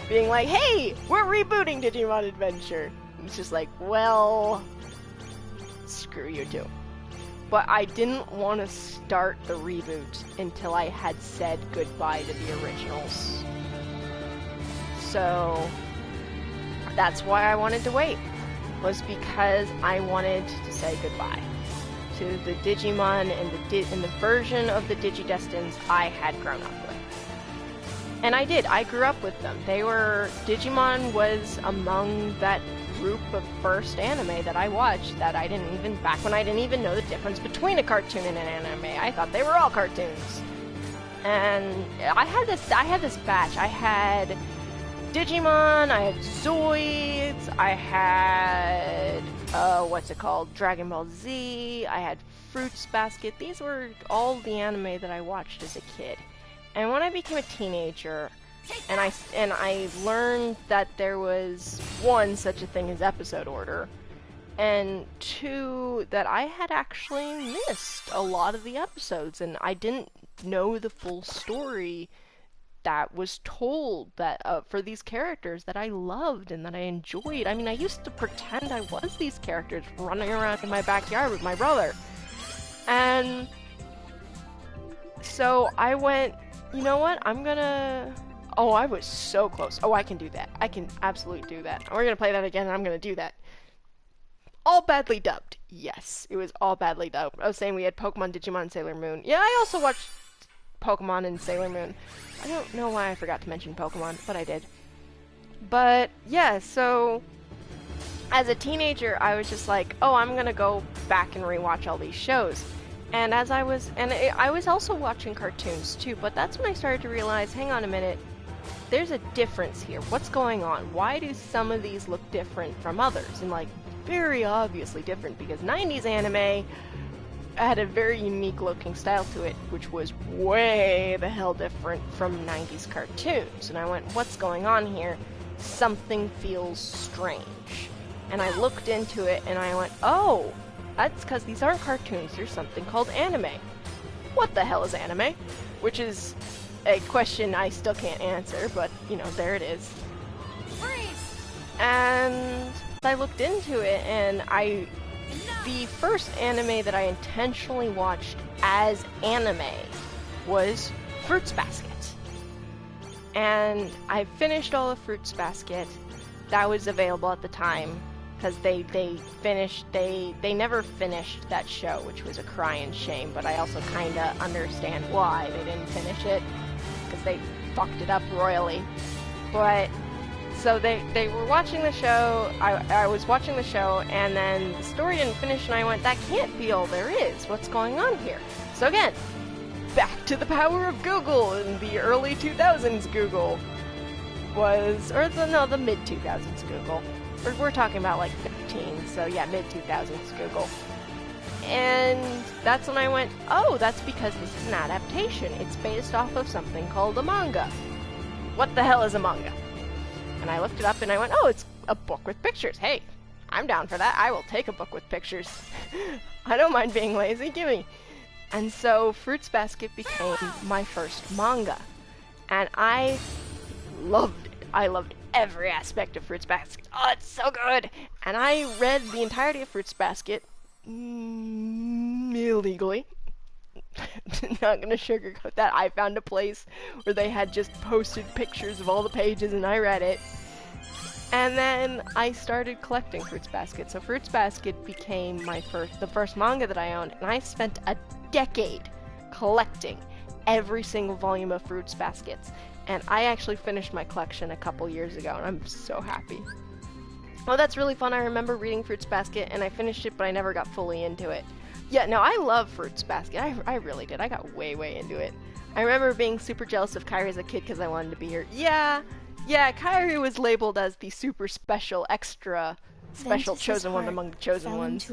being like, hey, we're rebooting Digimon Adventure. It's just like, well, screw you too. But I didn't want to start the reboot until I had said goodbye to the originals. So that's why I wanted to wait, was because I wanted to say goodbye to the Digimon and the version of the Digidestins I had grown up with. And I did. I grew up with them. Digimon was among that group of first anime that I watched that back when I didn't even know the difference between a cartoon and an anime. I thought they were all cartoons. And I had this batch. I had Digimon, I had Zoids, I had, Dragon Ball Z, I had Fruits Basket. These were all the anime that I watched as a kid. And when I became a teenager, and I learned that there was, one, such a thing as episode order, and two, that I had actually missed a lot of the episodes, and I didn't know the full story that was told that for these characters that I loved and that I enjoyed. I mean, I used to pretend I was these characters running around in my backyard with my brother. And so I went, you know what, oh, I was so close. Oh, I can do that. I can absolutely do that. We're gonna play that again, and I'm gonna do that. All badly dubbed. Yes, it was all badly dubbed. I was saying we had Pokemon, Digimon, and Sailor Moon. Yeah, I also watched Pokemon and Sailor Moon. I don't know why I forgot to mention Pokemon, but I did. But, yeah, so as a teenager, I was just like, oh, I'm gonna go back and rewatch all these shows. And I was also watching cartoons too, but that's when I started to realize, hang on a minute, there's a difference here. What's going on? Why do some of these look different from others? And like, very obviously different, because 90s anime had a very unique looking style to it, which was way the hell different from 90s cartoons. And I went, what's going on here? Something feels strange. And I looked into it and I went, oh, that's because these aren't cartoons, there's something called anime. What the hell is anime? Which is a question I still can't answer, but, you know, there it is. Freeze! And I looked into it, and the first anime that I intentionally watched as anime was Fruits Basket. And I finished all of Fruits Basket. That was available at the time, because they never finished that show, which was a cry and shame, but I also kind of understand why they didn't finish it, because they fucked it up royally. But, so they were watching the show, I was watching the show, and then the story didn't finish, and I went, that can't be all there is, what's going on here? So again, back to the power of Google. In the early 2000s Google was, or the mid-2000s Google. We're talking about like 15, so yeah, mid-2000s Google. And that's when I went, oh, that's because this is an adaptation. It's based off of something called a manga. What the hell is a manga? And I looked it up and I went, oh, it's a book with pictures. Hey, I'm down for that. I will take a book with pictures. I don't mind being lazy, gimme. And so Fruits Basket became my first manga. And I loved it. I loved every aspect of Fruits Basket. Oh, it's so good! And I read the entirety of Fruits Basket illegally. Not gonna sugarcoat that. I found a place where they had just posted pictures of all the pages and I read it. And then I started collecting Fruits Basket. So Fruits Basket became the first manga that I owned, and I spent a decade collecting every single volume of Fruits Baskets. And I actually finished my collection a couple years ago, and I'm so happy. Oh, that's really fun. I remember reading Fruits Basket, and I finished it, but I never got fully into it. Yeah, no, I love Fruits Basket. I really did. I got way, way into it. I remember being super jealous of Kairi as a kid because I wanted to be her. Yeah, Kairi was labeled as the super special, extra special chosen one among the chosen ones.